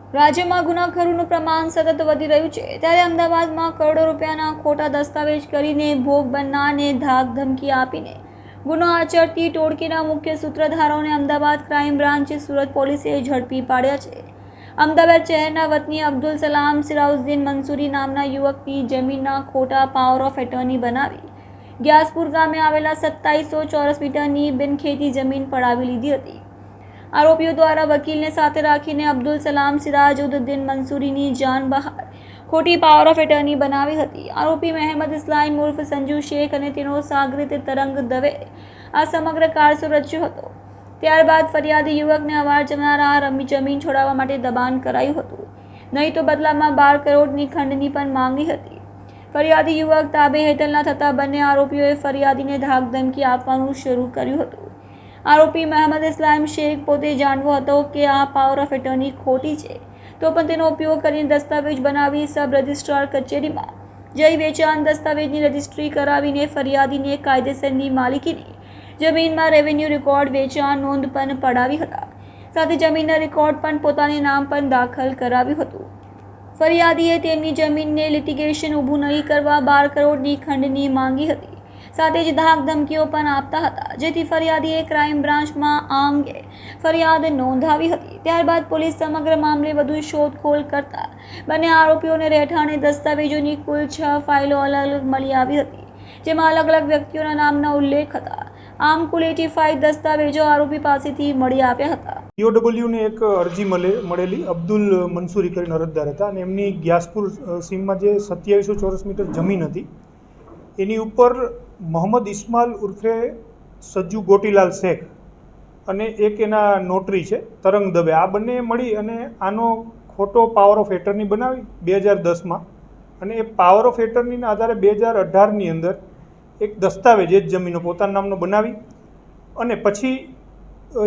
રાજ્યમાં ગુનાખોરીનું પ્રમાણ સતત વધી રહ્યું છે ત્યારે અમદાવાદમાં કરોડો રૂપિયાના ખોટા દસ્તાવેજ કરીને ભોગ બનનારને ધાક ધમકી આપીને ગુનો આચરતી ટોળકીના મુખ્ય સૂત્રધારોને અમદાવાદ ક્રાઇમ બ્રાન્ચે સુરત પોલીસે ઝડપી પાડ્યા છે। અમદાવાદ શહેરના વતની અબ્દુલ સલામ સિરાઉદ્દીન મંસૂરી નામના યુવકની જમીનના ખોટા પાવર ઓફ એટર્ની બનાવી ગ્યાસપુર ગામે આવેલા 2700 ચોરસ મીટરની બિનખેતી જમીન પડાવી લીધી હતી। आरोपियों द्वारा वकील ने साथ राखीने अब्दुल सलाम सिराजुद्दीन मंसूरीनी जान बहार खोटी पावर ऑफ एटर्नी बनावी हती। आरोपी महमद इस्लाम उर्फ संजू शेख અને તેનો સાગરીત તરંગ દવે આ સમગ્ર કારસો રચ્યો હતો। ત્યારબાદ ફરિયાદી યુવકને અવારજવાર આ જમીન છોડાવવા માટે દબાણ કરાયું હતું, નહીં તો બદલામાં 12 કરોડની ખંડની પણ માંગી હતી। ફરિયાદી યુવક તાબે હેઠળના થતા બંને આરોપીઓએ ફરિયાદીને ધાક ધમકી આપવાનું શરૂ કર્યું હતું। आरोपी महमद इस्लाम शेख पोते जाणवो हतो के आ पावर ऑफ एटर्नी खोटी है, तो पण तेनो उपयोग करीने दस्तावेज बनावी सब रजिस्ट्रार कचेरीमां जई वेचाण दस्तावेजनी रजिस्ट्री करावीने फरियादीने कायदेसरनी मालिकीनी जमीનમાં रेवन्यू रिकॉर्ड वेचाण नोंध पण पडावी हता। साथे जमीनना रिकॉर्ड पण पोताने नाम पण दाखल कराव्युं हतुं। फरियादीए तेमनी जमीनने लिटिगेशन ઊભું નહીં કરવા 12 કરોડની ખંડની માંગી હતી। સાથે જ ધાક ધમકીઓ પણ આપતા હતા, જેથી ફરિયાદીએ ક્રાઇમ બ્રાન્ચમાં આ અંગે ફરિયાદ નોંધાવી હતી। ત્યારબાદ પોલીસ સમગ્ર મામલે વધુ શોધખોળ કરતા બંને આરોપીઓને રહેઠાણે દસ્તાવેજોની કુલ 6 ફાઇલો અલગ અલગ મળી આવી હતી, જેમાં અલગ અલગ વ્યક્તિઓના નામના ઉલ્લેખ હતા। આમ કુલ 85 દસ્તાવેજો આરોપી પાસેથી મળી આવ્યા હતા। પીઓડબ્લ્યુને એક અરજી મળેલી અબ્દુલ મંસૂરી કરીને અરજદાર હતા અને એમની ગ્યાસપુર સીમમાં જે 2700 ચોરસ મીટર જમીન હતી એની ઉપર મોહમ્મદ ઇસ્માલ ઉર્ફે સજ્જુ ગોટીલાલ શેખ અને એક એના નોટરી છે તરંગ દવે, આ બંને મળી અને આનો ખોટો પાવર ઓફ એટર્ની બનાવી 2010માં અને એ પાવર ઓફ એટર્નીના આધારે 2018ની અંદર એક દસ્તાવેજ એ જ જમીનો પોતાના નામનો બનાવી અને પછી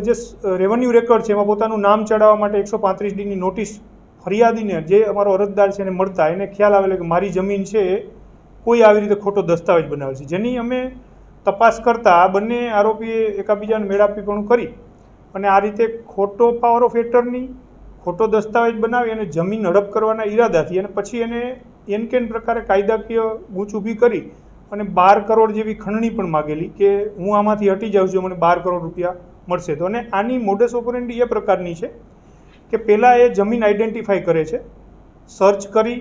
જે રેવન્યુ રેકોર્ડ છે એમાં પોતાનું નામ ચડાવવા માટે 135Dની નોટિસ ફરિયાદીને જે અમારો અરજદાર છે એને મળતા એને ખ્યાલ આવેલો કે મારી જમીન છે એ કોઈ આવી રીતે ખોટો દસ્તાવેજ બનાવે છે, જેની અમે તપાસ કરતા આ બંને આરોપીએ એકાબીજાને મેળાપીપણું કરી અને આ રીતે ખોટો પાવર ઓફ એટર્ની ખોટો દસ્તાવેજ બનાવી અને જમીન હડપ કરવાના ઈરાદાથી અને પછી એને એનકેન પ્રકારે કાયદાકીય ગૂંચ ઊભી કરી અને 12 કરોડ જેવી ખંડણી પણ માગેલી કે હું આમાંથી હટી જાઉં છું, મને 12 કરોડ રૂપિયા મળશે। તો અને આની મોડસ ઓપરેન્ડી એ પ્રકારની છે કે પહેલાં એ જમીન આઈડેન્ટિફાઈ કરે છે, સર્ચ કરી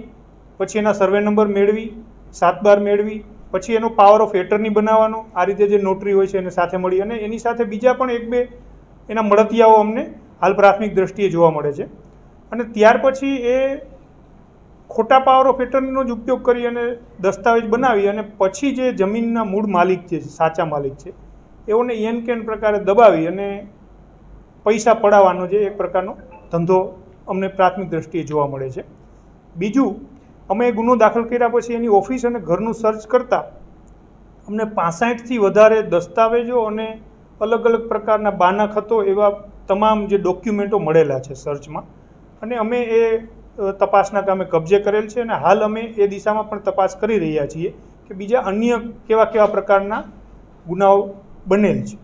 પછી એના સર્વે નંબર મેળવી 7/12 મેળવી પછી એનો પાવર ઓફ એટર્ની બનાવવાનો, આ રીતે જે નોટરી હોય છે એને સાથે મળી અને એની સાથે બીજા પણ 1-2 એના મળતિયાઓ અમને હાલ પ્રાથમિક દ્રષ્ટિએ જોવા મળે છે અને ત્યાર પછી એ ખોટા પાવર ઓફ એટર્નીનો જ ઉપયોગ કરી અને દસ્તાવેજ બનાવી અને પછી જે જમીનના મૂળ માલિક છે, સાચા માલિક છે, એઓને એન કેન પ્રકારે દબાવી અને પૈસા પડાવવાનો જે એક પ્રકારનો ધંધો અમને પ્રાથમિક દ્રષ્ટિએ જોવા મળે છે। બીજું, અમે ગુનો દાખલ કર્યા પછી એની ઓફિસ અને ઘરનું સર્ચ કરતાં અમને 65થી વધારે દસ્તાવેજો અને અલગ અલગ પ્રકારના બાના ખતો એવા તમામ જે ડોક્યુમેન્ટો મળેલા છે સર્ચમાં અને અમે એ તપાસના કામે કબજે કરેલ છે અને હાલ અમે એ દિશામાં પણ તપાસ કરી રહ્યા છીએ કે બીજા અન્ય કેવા પ્રકારના ગુનાઓ બનેલ છે।